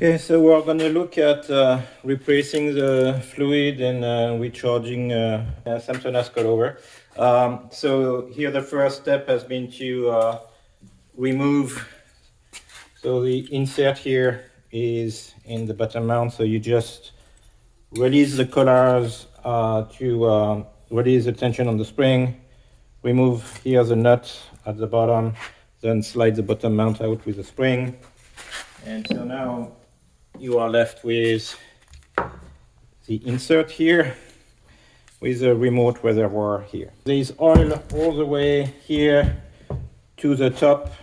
Okay, so we're going to look at replacing the fluid and recharging Samsonas coilover. So here the first step has been to remove, so the insert here is in the bottom mount, so you just release the collars to release the tension on the spring, remove here the nut at the bottom, then slide the bottom mount out with the spring. And so now you are left with the insert here with a remote reservoir here. There is oil all the way here to the top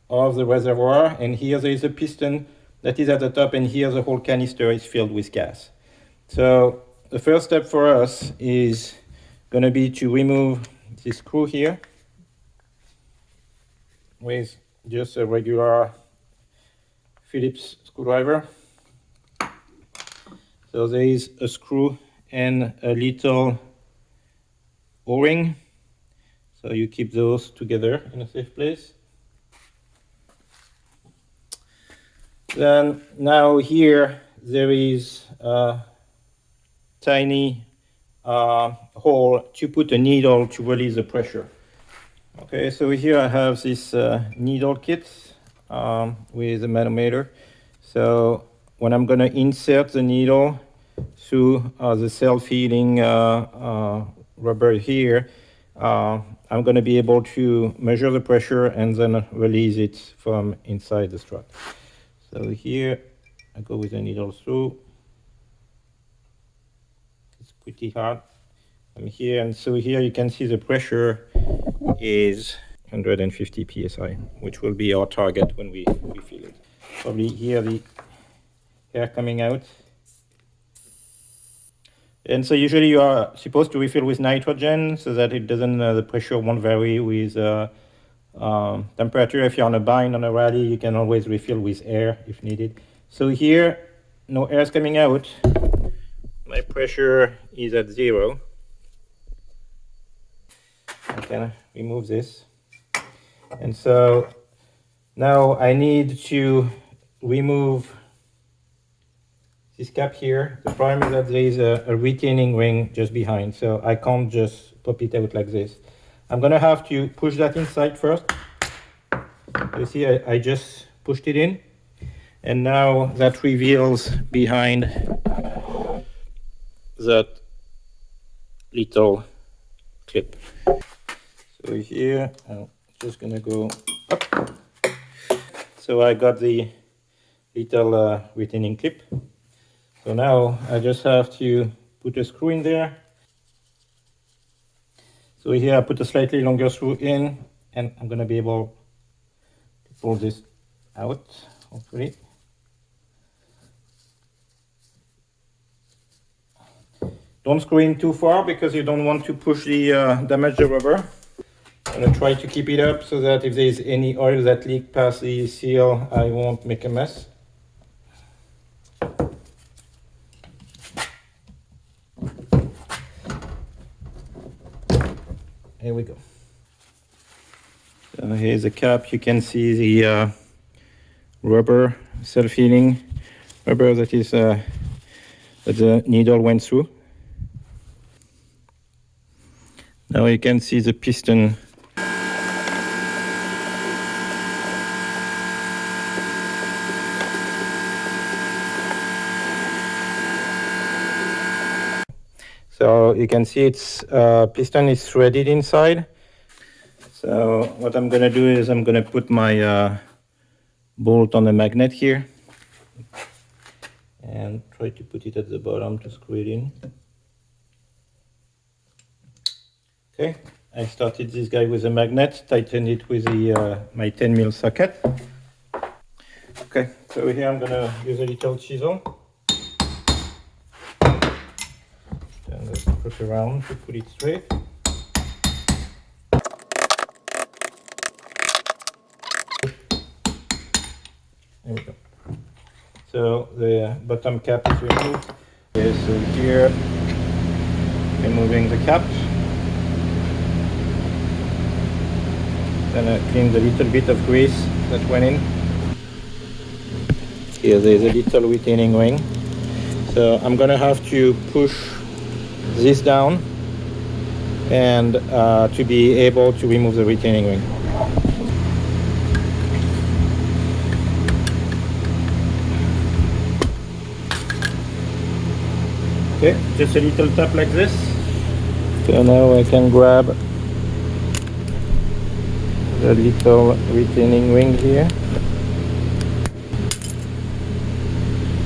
of the reservoir, and here there is a piston that is at the top, and here the whole canister is filled with gas. So the first step for us is going to be to remove this screw here with just a regular Phillips screwdriver. So there is a screw and a little O-ring, so you keep those together in a safe place. Then now here there is a tiny hole to put a needle to release the pressure. Okay, so here I have this needle kit with a manometer. So when I'm going to insert the needle through the self-healing rubber here, I'm going to be able to measure the pressure and then release it from inside the strut. So here I go with the needle through. It's pretty hard. I'm here, and so here you can see the pressure is 150 psi, which will be our target when we refill it. Probably here the air coming out. And so usually you are supposed to refill with nitrogen so that it doesn't, the pressure won't vary with temperature. If you're on a bind on a rally, you can always refill with air if needed. So here, no air is coming out. My pressure is at 0. I can remove this. And so now I need to remove this cap here. The problem is that there is a retaining ring just behind, so I can't just pop it out like this. I'm gonna have to push that inside first. You see, I just pushed it in, and now that reveals behind that little clip. So here, I'm just gonna go up. So I got the little retaining clip. So now I just have to put a screw in there. So here I put a slightly longer screw in, and I'm gonna be able to pull this out, hopefully. Don't screw in too far because you don't want to push the damage the rubber. I'm gonna try to keep it up so that if there's any oil that leak past the seal, I won't make a mess. Here we go. So here's the cap. You can see the rubber, self-healing rubber that is that the needle went through. Now you can see the piston. So you can see its piston is threaded inside. So what I'm going to do is I'm going to put my bolt on the magnet here and try to put it at the bottom to screw it in. Okay, I started this guy with a magnet, tightened it with the my 10mm socket. Okay, so here I'm going to use a little chisel. Push around to put it straight. There we go. So the bottom cap is removed. Okay, so here, removing the cap. Then I clean the little bit of grease that went in. Here there's a little retaining ring. So I'm gonna have to push this down and to be able to remove the retaining ring. Okay, just a little tap like this. So now I can grab the little retaining ring here.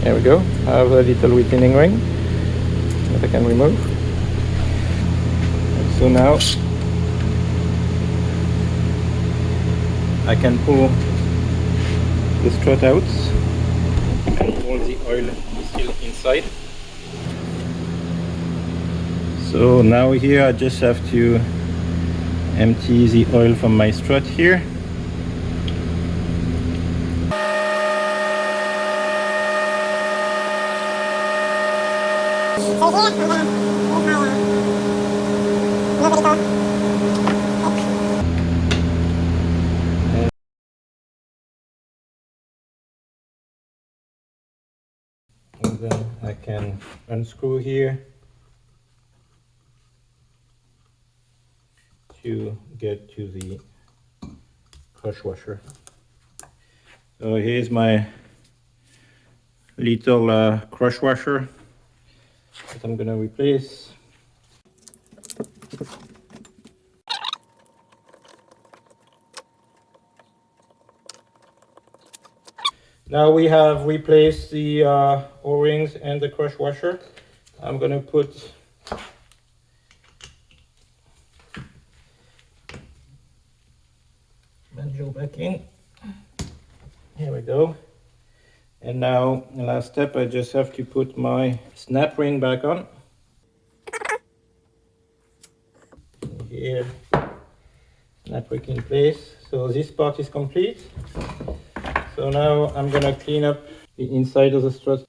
There we go. I have a little retaining ring that I can remove. So now I can pull the strut out and all the oil is still inside. So now here I just have to empty the oil from my strut here. And then I can unscrew here to get to the crush washer. So here's my little crush washer that I'm gonna replace. Now we have replaced the O-rings and the crush washer. I'm gonna put banjo back in. Here we go. And now the last step, I just have to put my snap ring back on. Here, snap ring in place. So this part is complete. So now I'm gonna clean up the inside of the strut.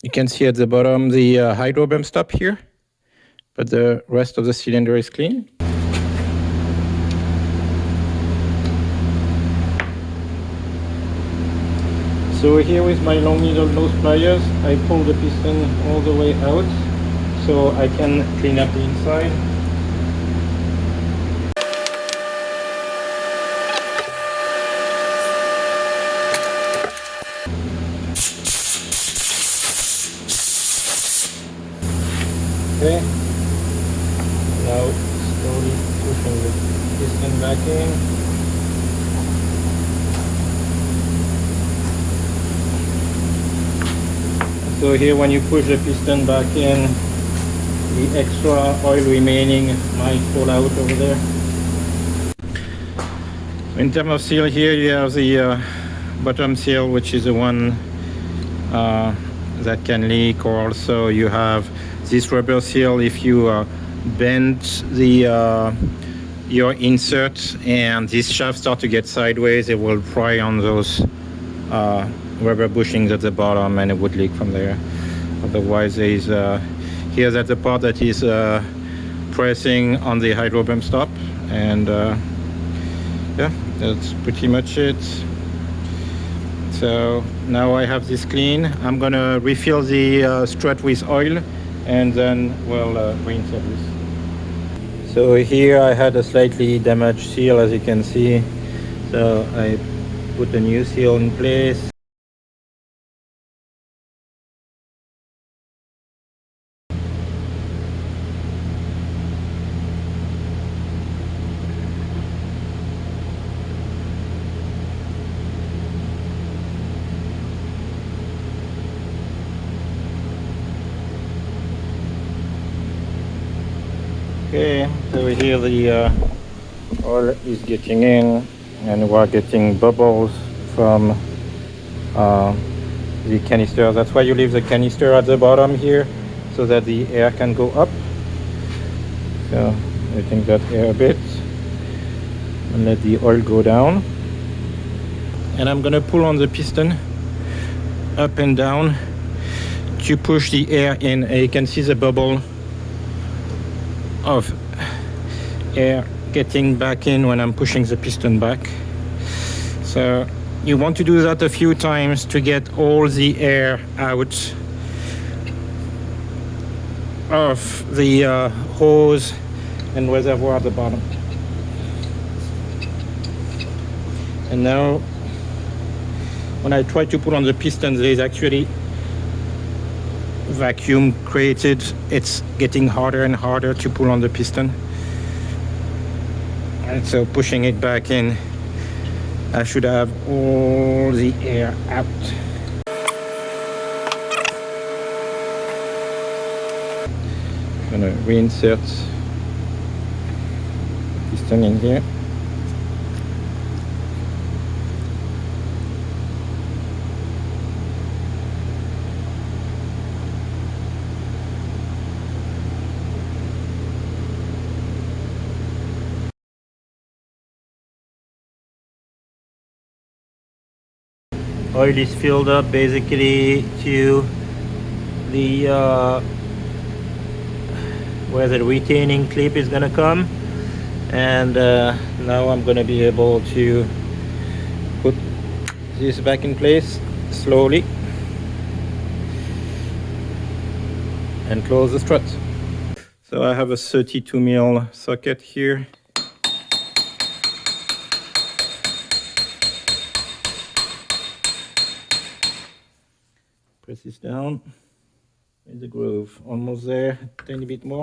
You can see at the bottom the hydro bump stop here, but the rest of the cylinder is clean. So here with my long needle nose pliers, I pull the piston all the way out so I can clean up the inside. Okay, now slowly pushing the piston back in. So here when you push the piston back in, the extra oil remaining might fall out over there. In terms of seal here, you have the bottom seal, which is the one that can leak, or also you have this rubber seal. If you bend the your insert and this shaft start to get sideways, it will pry on those rubber bushings at the bottom and it would leak from there. Otherwise, there is here that's the part that is pressing on the hydro bump stop, and yeah, that's pretty much it. So now I have this clean. I'm gonna refill the strut with oil and then we'll reinsert this. So here I had a slightly damaged seal, as you can see. So I put a new seal in place. Okay, so here the oil is getting in and we're getting bubbles from the canister. That's why you leave the canister at the bottom here, so that the air can go up. So I think that air a bit and let the oil go down. And I'm gonna pull on the piston up and down to push the air in. And you can see the bubble of air getting back in when I'm pushing the piston back. So You want to do that a few times to get all the air out of the hose and reservoir at the bottom. And now when I try to put on the piston, there is actually vacuum created. It's getting harder and harder to pull on the piston, and so pushing it back in, I should have all the air out. I'm gonna reinsert the piston in here. Oil is filled up basically to the where the retaining clip is gonna come, and now I'm gonna be able to put this back in place slowly and close the strut. So I have a 32 mil socket here. Press this down. There's the groove, almost there, a tiny bit more.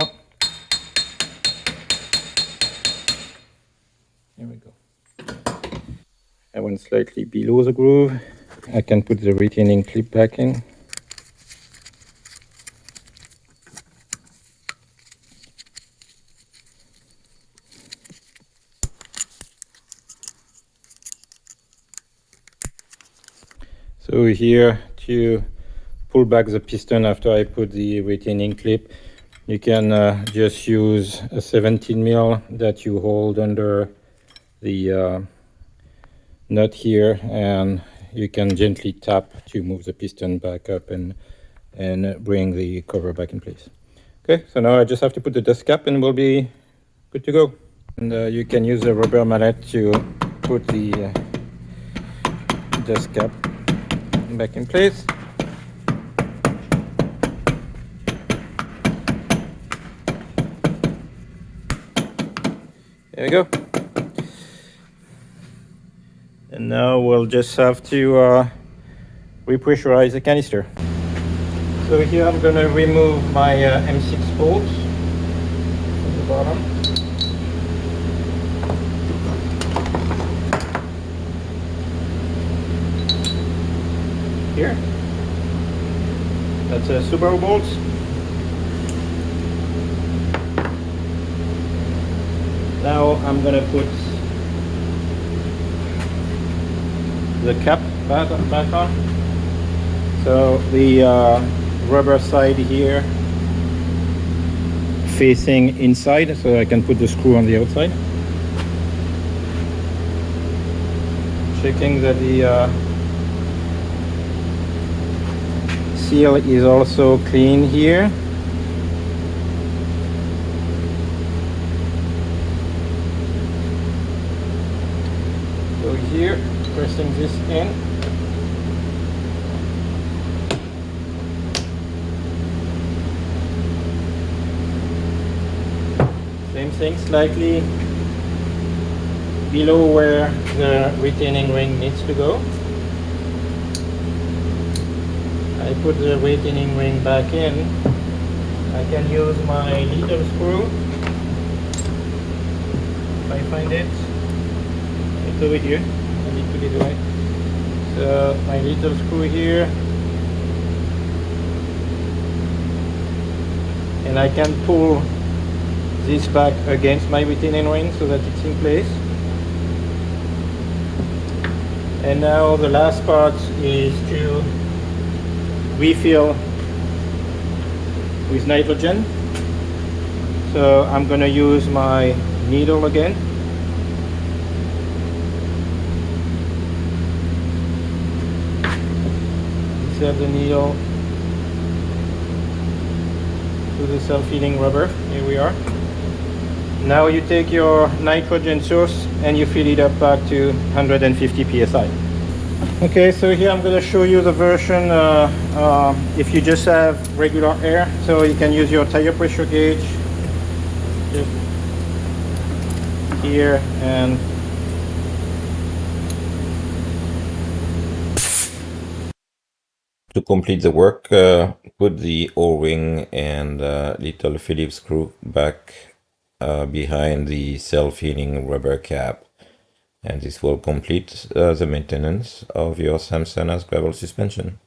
There we go. I went slightly below the groove. I can put the retaining clip back in. So here, to pull back the piston after I put the retaining clip, you can just use a 17 mil that you hold under the nut here, and you can gently tap to move the piston back up and bring the cover back in place. Okay, so now I just have to put the dust cap and we'll be good to go. And you can use a rubber mallet to put the dust cap back in place. There we go. And now we'll just have to repressurize the canister. So here I'm going to remove my M6 bolts from the bottom. Here. That's a Subaru bolts. Now I'm going to put the cap back on. So the rubber side here facing inside, so I can put the screw on the outside. Checking that the seal is also clean here. So here, pressing this in. Same thing, slightly below where the retaining ring needs to go. I put the retaining ring back in. I can use my little screw if I find it. It's over here. I need to get it right. So my little screw here, and I can pull this back against my retaining ring so that it's in place. And now the last part is to refill with nitrogen. So I'm going to use my needle again. Insert the needle to the self-healing rubber. Here we are. Now you take your nitrogen source and you fill it up back to 150 psi. Okay, so here I'm going to show you the version if you just have regular air. So you can use your tire pressure gauge just here, and to complete the work, put the O-ring and little Phillips screw back behind the self-healing rubber cap. And this will complete the maintenance of your Samsonas gravel suspension.